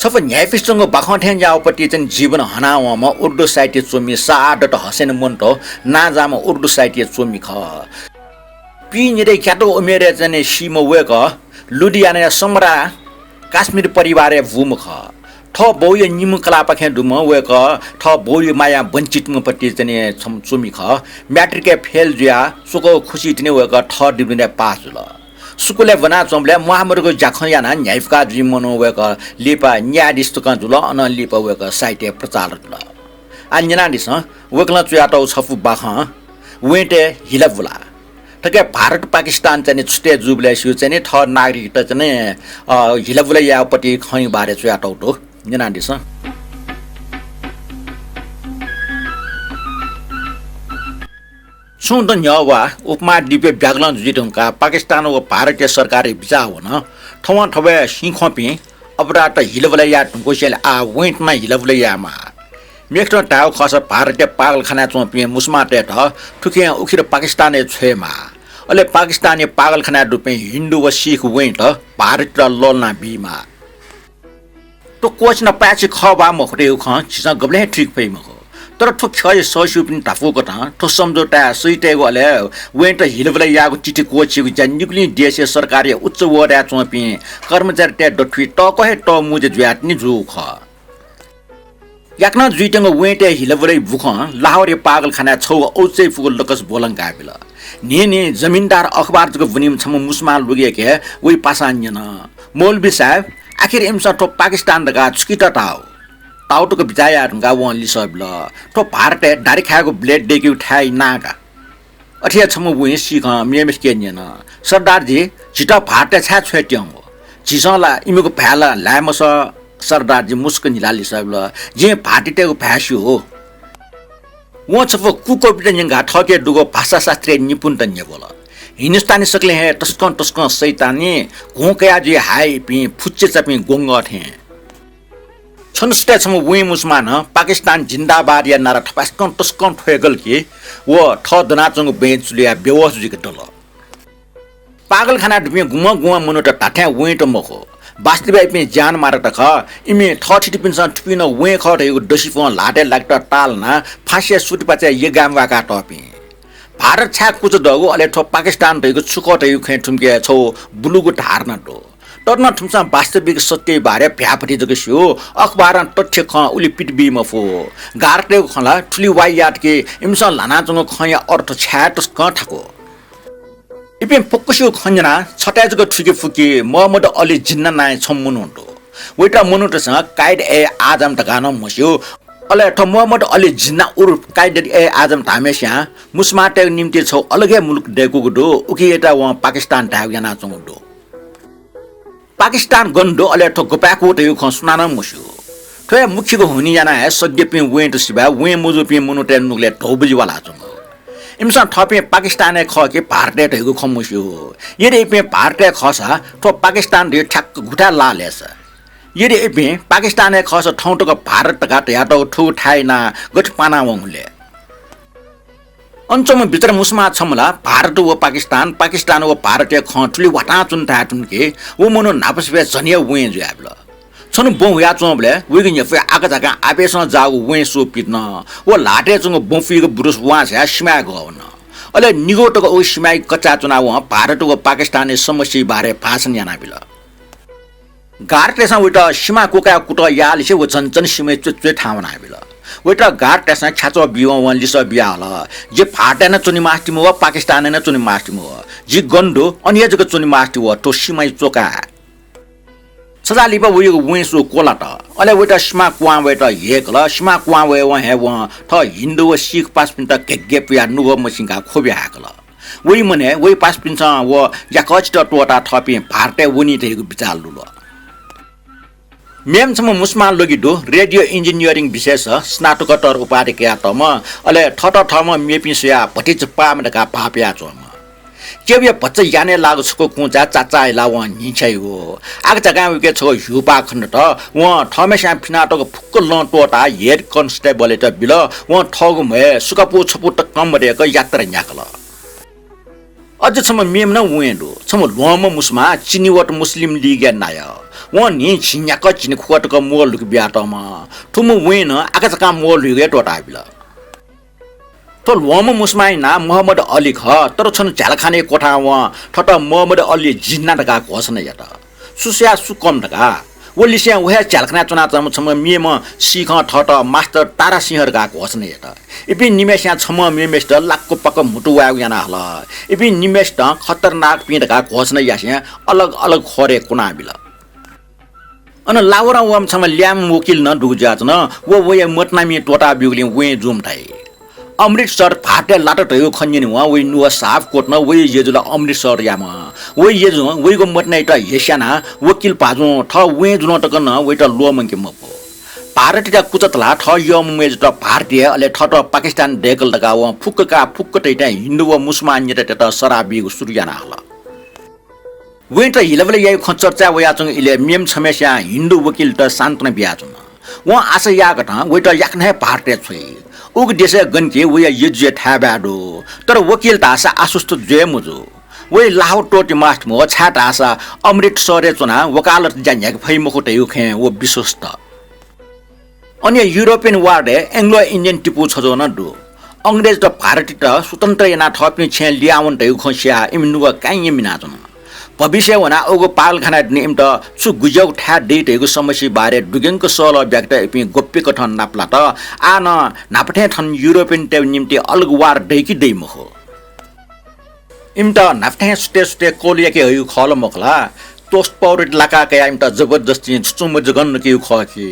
छफ न्यायपिस्टंग बाखठ्यान जाओपट्टि चाहिँ जीवन हनावामा उर्दू साहित्य चोमी सादत हसन मन्टो नाजामा उर्दू साहित्य चोमी ख पिनिरे क्याटो उमेरे चाहिँ सीमा वेक लुधियाना समरा काश्मीर परिवार भूम ख ठ बौय निम कलापखे दुम वेक ठ बौय माया वञ्चित मपट्टि चाहिँ चोमी ख म्याट्रिक फेल जुया सुको खुसी तिने वेक ठ डिभिजन पास जुल सुकुले बना चोमले मुहाम्मदको जाखयाना न्यायफका जिमनो वेक लिपा न्यायाधीश तुका जुल अन लिपा वेक साहित्य प्रचार जुल अन्यना दिस वेकला चुयाटो छफु बाख वेटे हिलाबुला ठके भारत पाकिस्तान चाहिँ छुटे जुबले सु चाहिँ ठ नागरिकता चाहिँ हिलाबुला यापट्टि खै बारे चुयाटो तो न्यना दिस सुन न्यवा उपमहाद्वीपीय व्याकरण जुटुङका पाकिस्तान व भारतीय सरकारी बिचा हुन ठवा ठवे सिंखपि अपराध हिलबलैया टुकोसेल आ वेन्टमा हिलबलैयामा मेक्टो टाउ खस भारतीय पागलखाना चोपि मुस्माटे ठ ठुके उखिर पाकिस्तानी छेमा अले पाकिस्तानी पागलखाना रुपे हिन्दू व सिख वेन्ट भारत र लोलना बीमा तो कोच न पाछि खबा मखरे ख छिस गबले ठीक पैम तर ठो खय ससु पनि टाफोको त ठो सम्झौता सहितको अले वेन्ट हिलबले याको चिठी कोचिको जन्युक्ली देश सरकारी उच्च वडा चोपि कर्मचारी टे डठ्वी ट कहे ट मुजे ज्यात नि जु ख याकन जुइटंग वेन्ट हिलबले बुख लाहौरे पागलखाना छौ औचै फुल लकस बोलङ गाबिल ने जमिनदार अखबारको बुनिम छम मुस्मा लुगेके वइ पासान्यन मौलवी साहब आखिर इमसा ठो पाकिस्तान दगा छुकिटा टाउ टाउटको बिजाया ढुङ्गा वनली सब ल ठो भारत डारी खाएको ब्लेड डेकी उठाइ नागा अठिया छम वइ सिख मेमेस केन्यन सरदारजी छिटा भारत छा छ्वेट्यङ छिसला इमेको भ्याला लामस सरदारजी मुस्क निलाली सब ल जे भाटिटेको भ्यासु हो वो छफ कुको बिटन्यङगा ठके दुगो भाषा शास्त्रीय निपुण तन्य बोल हिन्दुस्तानी सकले हे टस्कन सैतानी घोकया जे हाई पि फुच्चे चपि गोंग थे छनस्टे छम वे मुस्मान पाकिस्तान जिंदाबाद या नारा ठपास्कन टस्कन ठेगल के वो ठ दनाचंग बेंच लिया बेवस जिक डल पागलखाना दुपे गुम मनुट टाठ्या वेट मखो वास्तविक पे जान मारत ख इमे ठठी पिनसन ठुपिन वे खटेको डसिफो लाटे लाग्टा टालना फासिया सुटपाचे यगामवाका टपि भारत छा कुच दगो अले ठो पाकिस्तान रहेको छुकटेको खे ठुम्के छौ बुलुको ढार्न टो टर्न ठुम्सा वास्तविक सत्य बारे भ्यापटी जगस्यो अखबार तथ्य ख उली पिटबी मफो गार्टे खला ठुली वाइयाट के इमसा लाना जंग खया अर्थ छ्याट क ठको इपे पक्कसो खञ्जना छटाजको ठुके फुके मोहम्मद अली जिन्ना नाय छम्मुनुन्टो वेटा मनुटसँग काइड ए आजम तगान मस्यो अले ठ मोहम्मद अली जिन्ना उर्फ काइड ए आजम धामेस्या मुस्माटे निम्ति छौ अलगे मुलुक डेको दो उकी एटा व पाकिस्तान धागना चंगडो पाकिस्तान गन्डो अले ठ गोपाको तेउ खसुनान मस्यो थ्वे मुख्यको हुनी जाना है सद्य पे वेट सिबा वे मुजु पे मनुटे नुगले ढौबजी वाला चंग इमसा थपे पाकिस्तान ख के भारत ढेगु खमस्यो यदि पे भारत खसा तो पाकिस्तान रे ठ्याक गुठा लालेस यदि पे पाकिस्तान खस ठौटको भारत घाट याटो ठु ठाइना गठ पाना वंगले अंचम भित्र मुस्मा छमला भारत व पाकिस्तान व भारत ख ठुली वटा चुन था चुन के वो मनो नापसबे जनिया वे ज्याबल छनु बौ या चोबले वेगिन फे आका जाका आपेस जाउ वे सो पिट्न वो लाटे चंग बफीको बुरुस वा छ स्मा गवन अले निगोटको ओ स्मा कच्चा चुनाव भारत व पाकिस्तानी समस्या बारे भाषण याना बिल गार्टेसा उटा सीमा कोका कुट याल से वो चंचन सीमे चुच्चे ठावना बिल उटा गार्टेसा छाचो बियो वन लिस बियाल जे फाटेन चुनि मास्टिमो व पाकिस्तान न चुनि मास्टिमो जी गन्डो अन्य जको चुनि मास्टिमो तो सीमा चोका सजालिपा उयो वेसो कोलाट अले वेटा सीमा क्वा वेटा हेकला सीमा क्वा वे व हे व थ हिन्दू व सिख पास पिन्ता केगे पिया नुगो मसिंगा खोब्या हाकला वइ मने वइ पास पिन्सा व या कचट टोटा थपि भारते वनि थेको विचार लुलो मेमसम मुस्मा लगिदो रेडियो इन्जिनियरिङ विशेष स्नातकोत्तर उपाधि क्यातम अले ठट ठम मेपिसया भटिच पामडका पाप्या चोम केबे बच्चा याने लागु छको कुचा चाचा लाव निछै हो आग जगा उके छ युपा खण्ड त व ठमेसा फिनाटको फुक्क लटोटा हेड कन्स्टेबल त बिल व ठगु मे सुकपु छपु त कम रेको यात्रा न्याकल अझसम्म मेम न वेंडो छम लोम मुस्मा चिनीवट मुस्लिम लीग नाय व नि छिन्याक चिन खुटक मोल लुक ब्याटमा ठुम वेन आकाचका मोल लुगे टोटा बिला तो लोम मुस्माइ ना मोहम्मद अली ख तर छन झालखाने कोठा व ठट मोहम्मद अली जिन्ना ढका घोषणा यता सुस्या सुकम ढका वलिस्या वहे झालखाना चुना चम छम मेम सिख ठट मास्टर तारा सिंहर गा घोषणा यता इपि निमेस्या छम मेमेस्ट लाक्को पक्क मुटु वाउ याना हल इपि निमेस्ट खतरनाक पिड गा घोषणा यास्या अलग अलग खरे कुना बिला अन लावरा वम छम ल्याम वकिल न डुजाच न वो वये मतनामी टोटा बिउले वे जुम थाइ अमृतसर फाटे लाटो टयो खन्जिन वा वे नुवा साफ कोट न वे येजुला अमृतसर यामा वे येजु वेगो मतनाइ त हेस्याना वकिल पाजु ठ वे जुन टक न वे त लोमंके मपो भारतीय कुचतला ठ यम मेज त भारतीय अले ठट पाकिस्तान डेकल दगा व फुक्का फुक्क तैटा हिन्दू व मुसलमान यता त सराबी सुरयाना हला वे त हिलबले याइ खचर्चा वयाचंग इले मेम छमेस्या हिन्दू वकिल त शान्तन बियाचु व आशा यागट वे त याक्ने भारतीय छै उग देश गन्के वे यज्य थाबाडो तर वकिल त आशा आश्वस्त जे मुजो वे लाहौर टोटी मास्ट मो छाट आशा अमृतसर चुना वकालत जान्याक फैमको तयु खे वो विश्वस्त अन्य European ward Anglo Indian Tipu छजो न दु अंग्रेज त भारतीय त स्वतन्त्र याना थपि छे लियावन तयु खस्या इमनुवा काइ मिना जन भविष्य वना ओगो पालखाना निम त छु गुजौ ठा डेटेको समस्या बारे दुगेनको सल व्यक्त इपि गोप्य कथन नाप्ला त आन नापठे थन युरोपियन टेव निम्ति अलग वार दैकी दैमखो इम त नापठे स्टे कोलिया के हयु खल मखला तोस्ट पौरट लाका के इम त जबरदस्ती चुम जगन के खखि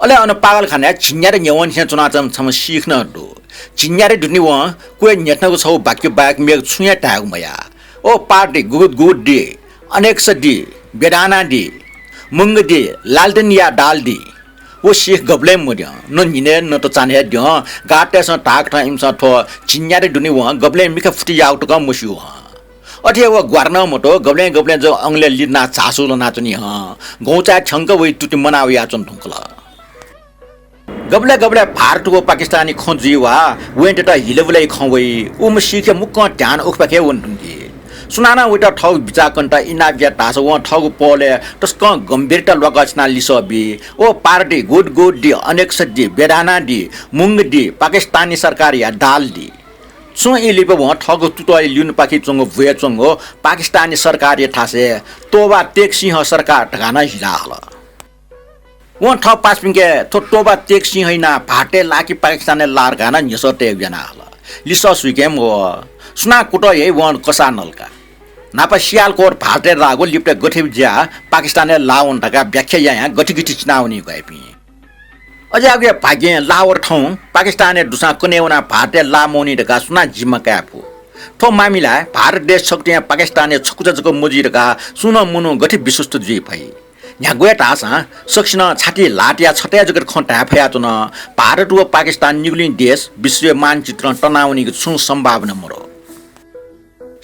अले अन पागलखाना छिन्यारे न्यवन छ चुना चम छम सिख्न दु छिन्यारे दुनि व कोइ नेट्नको छौ बाक्य बाक मेग छुया टाग मया ओ पार्टी गुड डी अनेक्स डी बेदाना डी मुंग डी लालटेन या डाल डी वो शेख गबले मुद्य न निने न त चाने द गाटे स टाक ठ इम स थो चिन्यारे दुनि व गबले मिख फुटी आउट क मुस्यु ह अथे वो ग्वार्न मोटो गबले जो अंगले लिना चासु ल नाचनी ह गौचा छंक वइ टुटी मनाउ या चन ठुकला गबले भारत को पाकिस्तानी खोजिवा वेंट त हिलबले खवइ उम सिखे मुक्क ध्यान उखपके वन्दुंगी सुनाना उटा ठौ बिचाकन्टा इनाबिया तास व ठौ पोले तस्क गम्भीरता लगचना लिसबी ओ पार्टी गुड दी अनेक सज्जी बेदाना दी मुंग दी पाकिस्तानी सरकार या डाल दी सो इलिप व ठौ तुतय लिउन पाखि चंगो भए चंगो पाकिस्तानी सरकार या थासे तोबा तेक सिंह सरकार ठगाना हिलाहल व ठौ पासपिङके तोबा तेक सिंह हैना भाटे लाकी पाकिस्तानले लार गाना निसते जना हल लिस सुइकेम व सुना कुट हे वन कसा नलका नापा सियालकोट भाटे रागो लिप्टे गठे ज्या पाकिस्तानले लाउन ढका व्याख्या यहाँ गठी चुनावनी गएपि अझै आगे भाग्य लावर ठाउँ पाकिस्तानले दुसा कुनेउना भाटे लामोनी ढका सुना जिम्मकापु ठो मामिला भारत देश शक्ति पाकिस्तानले छकुजको मुजी ढका सुन मुनु गठी विश्वस्त जी भई यहाँ गए टासा सक्सिन छाती लाटिया छट्या जगत खटा फया चुन भारत व पाकिस्तान निगुलिन देश विश्व मानचित्र तनाउनी छु सम्भावना मरो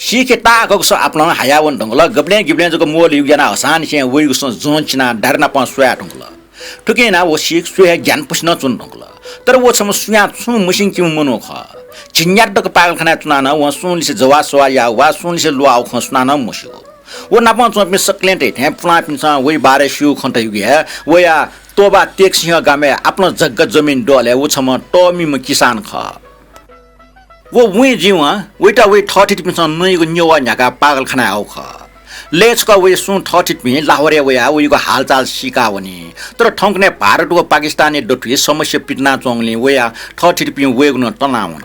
सिखे ताको स आफ्नो हायावन ढंगला गब्ले जको मोल युजना हसान से वइगु स जोंचना डरना प सोया ढंगला ठुकेना वो सिख सोया ज्ञान पुस्न चुन ढंगला तर वो छम सुया छु मुसिङ किम मनो ख चिन्याट तक पागलखाना चुनाना व सुनले से जवा सोया या वा सुनले से लुआउ ख सुनाना मुस्यो वो नापन चोप में सक्लेन्ट हे फ्ला पिन्छ वइ बारे सिउ खन्त युगे वया तोबा तेक्सिह गामे आफ्नो जग्गा जमिन डोले वो छम टमी म किसान ख वो वइ जीवा वइटा वइ 30 पिन्छ नइगो न्यवा न्याका पागलखाना आउ ख लेचका वइ सुन 30 पि लाहौरे वया वइको हालचाल सिकावनी तर ठंकने भारत व पाकिस्तानी डठुए समस्या पिटना चोङले वया 30 पि वेगन तनाउन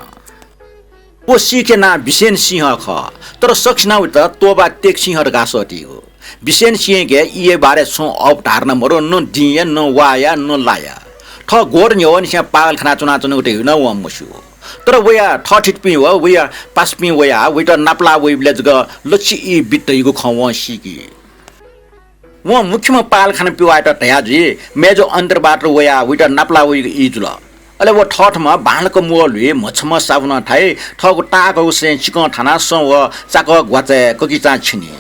वो सिखे ना विशेन सिंह ख तर सक्सना उत तोबा तेक सिंह गासटी हो विशेन सिंह के ये बारे सो अप धारण मरो न दिए न वाया न लाया ठ गोर न्यवन से पागल खाना चुना चुनु उते न व मुसु तर वया 30 पि हो वया 5 पि वया वइटा नाप्ला वइले जग लछि इ बितैगो खव सिकी वो मुख्यमा पागल खाना पिवाट तयाजी मेजो अन्तरबाट वया वइटा नाप्ला वइ इजुल अले वो ठठमा बाणको मोलवे मछमा साबुन थाए ठगो टाको से चिकन थाना स व चाक ग्वाचे ककिचा छिनी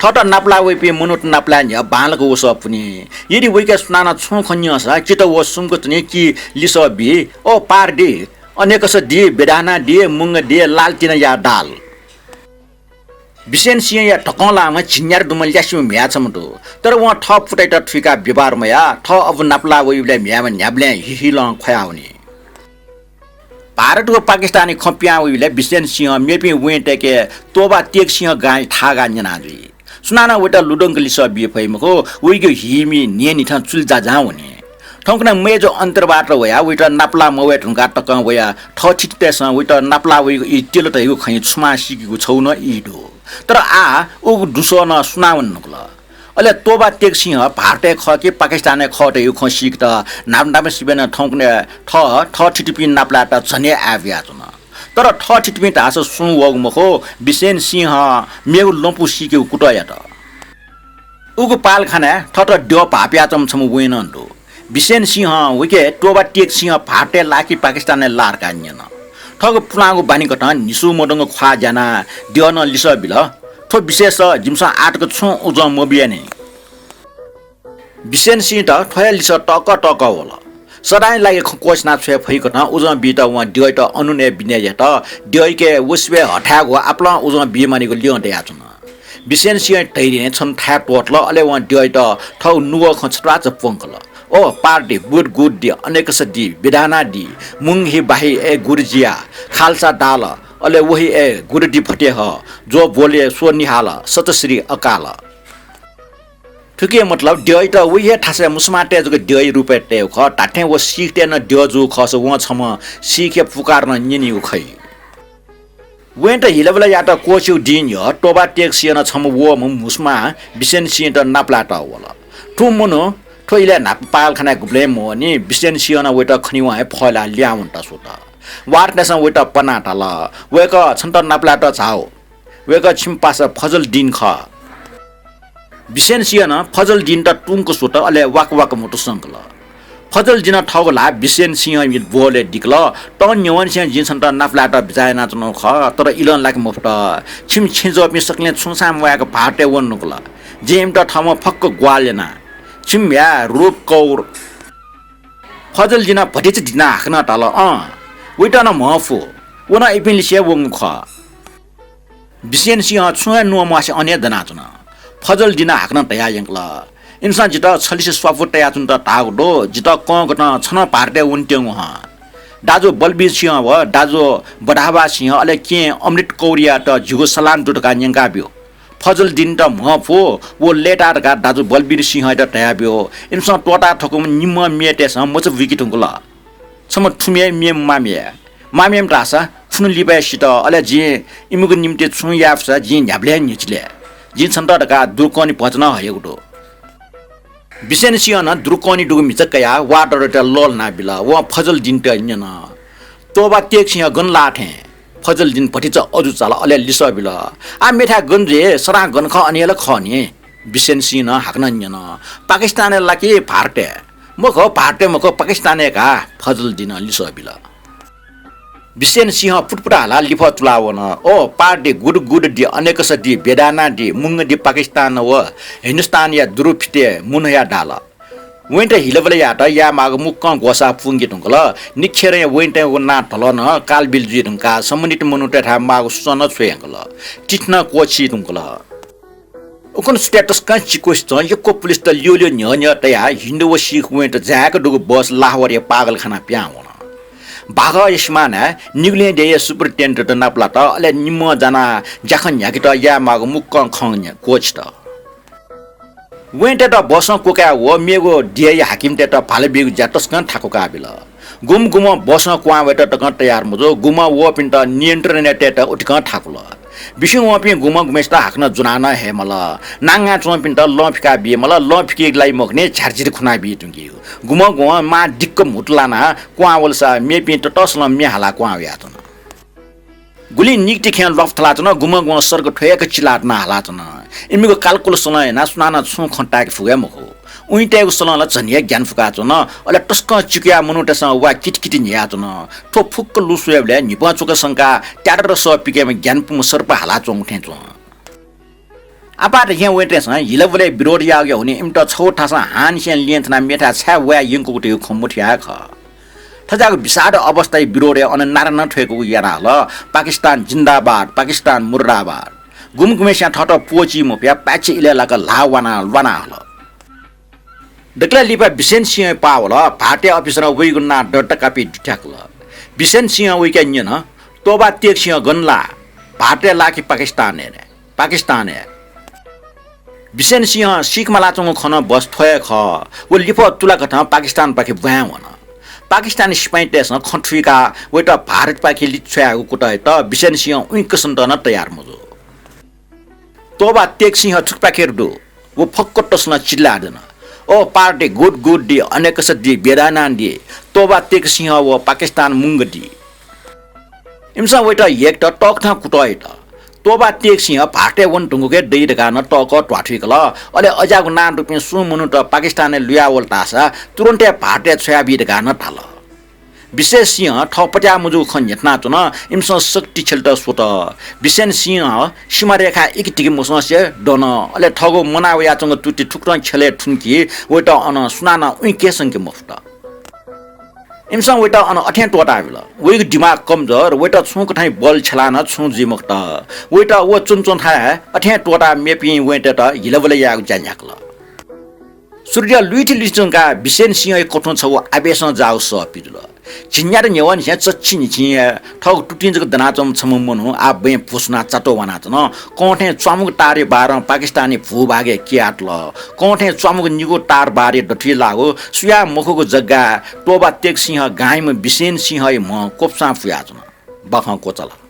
ठट नाप्ला वेपे मुनुट नाप्ला न्या बाणको वस पुनी यदि वइका सुनाना छु खन्य स चित व सुमको तने कि लिस बि ओ पार दे अनेक स दि बेदाना दि मुंग दि लालटिना या दाल बिसेन सिंह या ठकलामा छिन्यार दुमल ल्यासिम म्याछ मटो तर वहाँ ठ फुटाइट ठुका व्यवहार मया ठ अब नाप्ला वइले म्यामा न्याब्ले हिल खयाउने भारतको पाकिस्तानी खपिया वइले बिसेन सिंह मेपि वेटेके तोबा तेक सिंह गाई थागा न्यानाजि सुनाना वटा लुडंग लिस बिए फैमको उइको हिमी नियनि ठ चुलजा जाउने ठौकना मेजो अन्तरबाट वया उइटा नाप्ला मवे ढुङ्गा टक वया ठ छिटतेस उइटा नाप्ला वइको इ तेल त यो खै छुमा सिकेको छैन इडो तर उ दुसो न सुनावन नकल अले तोबा तेक सिंह भारतीय ख के पाकिस्तानी ख त यो ख सिक त नाम सिबेन ठौकने ठ छिटपि नाप्ला त छने आव्या छन तर ठ छिटपि त आस सु वग मखो बिसेन सिंह मेउ लम्पु सिकेको कुटया त उको पाल खाना ठ त ड्यो पाप्या चम छम वेनन्तो बिसेन सिंह विके टोबा टेक सिंह फाटे लाकी पाकिस्तानले लारका न्यन ठग पुलागो बानी कट निसु मोडंग ख्वा जाना दिवन लिस बिल ठो विशेष जिमसा आटको छु उज मोबियाने बिसेन सिंह त ठय लिस टक टक होला सदाय लागि कोसना छे फैक न उज बि त व दिय त अनुने बिने त दिय के वसबे हठागो आपला उज बि मानेको लियों दया छन बिसेन सिंह तैरिने छन था टोटल अले व दिय त ठौ नुव खचरा च पंकल ओ पार्टी बुड गुड दि अनेक सदी विधाना दि मुंगी बाही ए गुरजिया खालसा डाल अले वही ए गुरडी फटे ह जो बोले सो निहाल सतश्री अकाल ठुके मतलब ड्य त वही ठासे मुसमाटे जको ड्य रुपे टे ख टाठे वो सिकते न ड्य जो खस व छम सिके पुकार न निनि खै वेन्ट हिलबला या त कोछु दिन य टोबा टेक्सी न छम वो मुसमा बिसेन सिं त नाप्ला त वला ठु मुनो ठोइले नाप पाल खाना गुब्ले मोनी बिसेन सियना वेटा खनिवा है फला ल्याउन त सोत वार्नेसन वेटा पनाटा ल वेक छन्त नाप्ला त छाउ वेक छिमपास फजल दिन ख बिसेन सियना फजल दिन त टुङको सोत अले वाक वाक मोटो संकल फजल दिन ठगला बिसेन सिंह मि बोले दिक्ल त न्यवन सिंह जिन छन्त नाप्ला त बिजायना चनो ख तर इलन लाक मुफ्त छिम छिजो पि सकले छुसाम वाको भाटे वन नुकल जेम त ठम फक्क ग्वालेना छिम्या रूप कौर फजल जिना भटिच दिना हाक्न टाल उइटा न महफु वना इपिन लिसे वङ ख बिसेन सिंह छुया नु मासे अन्य दना चुन फजल दिना हाक्न तया यंकल इन्सान जित छलिस स्वाफु तया चुन त तागडो जित क गन छन पार्टे उन्ट्यङ ह दाजु बलबीर सिंह व दाजु बढावा सिंह अले के अमृत कौरिया त जुगो सलाम जुटका न्यंका बियो फजल दिन त महफो वो लेटार का दाजु बलबीर सिंह त तयाब्यो इन्सा टोटा ठकुम निम मेटेस मच विकिटुङला सम ठुमे मे मामेम रासा फुन लिबे सित अले जे इमुको निम्ते छु याफसा जे न्याब्ले निचले जे छन्त का दुर्कनी पचन हयगुडो बिसेन सिंह न दुर्कनी दुगु मिचकया वाटर त लोल ना बिला व फजल दिन त न्यन तोबा तेक सिंह गन लाठे फजल दिन पटिच अजु चाल अले लिस बिल आ मेठा गन्जे सरा गन ख अनियल खने बिसेन सिंह न हाक्न न्यन पाकिस्तान लाके भारते मख भारते मख पाकिस्ताने का फजल दिन लिस बिल बिसेन सिंह फुटफुटाला लिफ तुलावन ओ पार्टी गुड गुड दि अनेक सदी बेदाना दि मुंग दि पाकिस्तान व हिन्दुस्तान या दुरुफिते मुनया डाल वेन्ट हिलबले या त या माग मुक्क गोसा फुंगी टुंगल निखेर वेन्ट ना ढलन कालबिल जी टुंका सम्बन्धित मनुटे था माग सन छयंगल टिट्न कोची टुंगल उकन स्टेटस का चिकोस त यको पुलिस त लियो न्य तया हिन्दू व सिख वेन्ट जाक दुगु बस लाहौर पागल खाना प्यावन भाग यसमाना निगले दे सुपरिटेन्डेन्ट त नाप्ला त अले निम जना जाखन याकी त या माग मुक्क खङ कोच त वेन्टे त बस कोका हो मेगो दिए हाकिम ते त फाले बिगु जाटस कन ठाको काबिल गुम गुम बस क्वा वेट त कन तयार मुजो गुम वो पिन त नियन्त्रण ते त उठक ठाकुल बिसु वो पिन गुम गुमेस्ता हाक्न जुनाना हे मल नांगा चो पिन त लफिका बि मल लफिके लाई मखने झारझिर खुना बि तुंगी गुम गुम मा दिक्क मुटलाना क्वा वलसा मे पिन त तसल मे हाला क्वा या त गुली निक्ति खेल लफ थला न गुम गुम सर्ग ठयक चिलाट न हाला न इमिगो कालकुल समय ना सुनाना छु खन्टाक फुगे मखो उइटेको सलला झनिया ज्ञान फुका न अले टस्क चिकिया मनुटेस वा किटकिटी न्या न ठो फुक्क लुसुएबले निपा चुक संका ट्याटर स पिकेम ज्ञान पुम सर्प हाला चोंठे चो आपात यहाँ वेटेस हिलबले विरोध याग्यो हुने इमट छोटासा हानसेन लियन्थना मेठा छ्या वा यंको गुटे खमुठ्या ख थजाको विषाद अवस्था विरोध अन नारायण ठेको याना ल पाकिस्तान जिन्दाबाद पाकिस्तान मुर्दाबाद गुमगुमेस्या ठट पोची मोप्या प्याची इलेलाका लावाना वाना हल दक्ला लिपा बिसेन सिंह पावल भाटे अफिसर वैगुन्ना डट कापी ठ्याक्ल बिसेन सिंह वैका न्यन तोबा तेक सिंह गन्ला भाटे लाकी पाकिस्तान बिसेन सिंह सिख मलाचंग खन बस थय ख वो लिप तुला कथा पाकिस्तान पाके भ्या वन पाकिस्तानी स्पाइटेस खन्ठुका वेटा भारत पाके लिच्छ्या कुटा त बिसेन सिंह उइक सन्तन तयार मजो तोबा तेक सिंह छुकपाकेर दो वो फक्कटसना चिल्लादन ओ पार्टी गुड दी अनेक सदी बेदाना दी तोबा तेक सिंह वो पाकिस्तान मुंगदी इमसा वेटा एक त टक था कुटाइ त तोबा तेक सिंह भाटे वन ढुंगुके दै ढगान टक ट्वाठिकल अले अजागु नान रुपियाँ सुमुनु त पाकिस्तानले लुयावल तासा तुरन्ते भाटे छ्याबी ढगान थाल विशेष सिंह ठपट्या मुजु खन हेतना चुन इमसा शक्ति खेल्ट सोत विशेष सिंह सीमारेखा एकटिकी मुससे डन अले ठगो मनावया चंग तुटी ठुक्र खेले ठुन्की वेटा अन सुनाना उइके संके मुफ्त इमसा वेटा अन अठ्या टोटा बिल वेग दिमाग कमजोर वेटा छुक ठाई बल छलाना छु जिमक्त वेटा वो चुनचुन था अठ्या टोटा मेपी वेटा त हिलबले या जान्याकल सूर्य लुइटी लिचंका विशेष सिंह कठो छ आवेश जाउ स पिजुल चिन्यार नेवन ह्या चच्छि नि ठग टुटिन जक दनाचम छममनु आ बे पुसना चटो वना चन कोठे चमुक तारे बार पाकिस्तानी भूभागे क्याटल कोठे चमुक निगो तार बारे डठी लागो सुया मुखको जग्गा टोबा तेक सिंह गाइम विशेष सिंह म कोप्सा फुया चन बख कोचला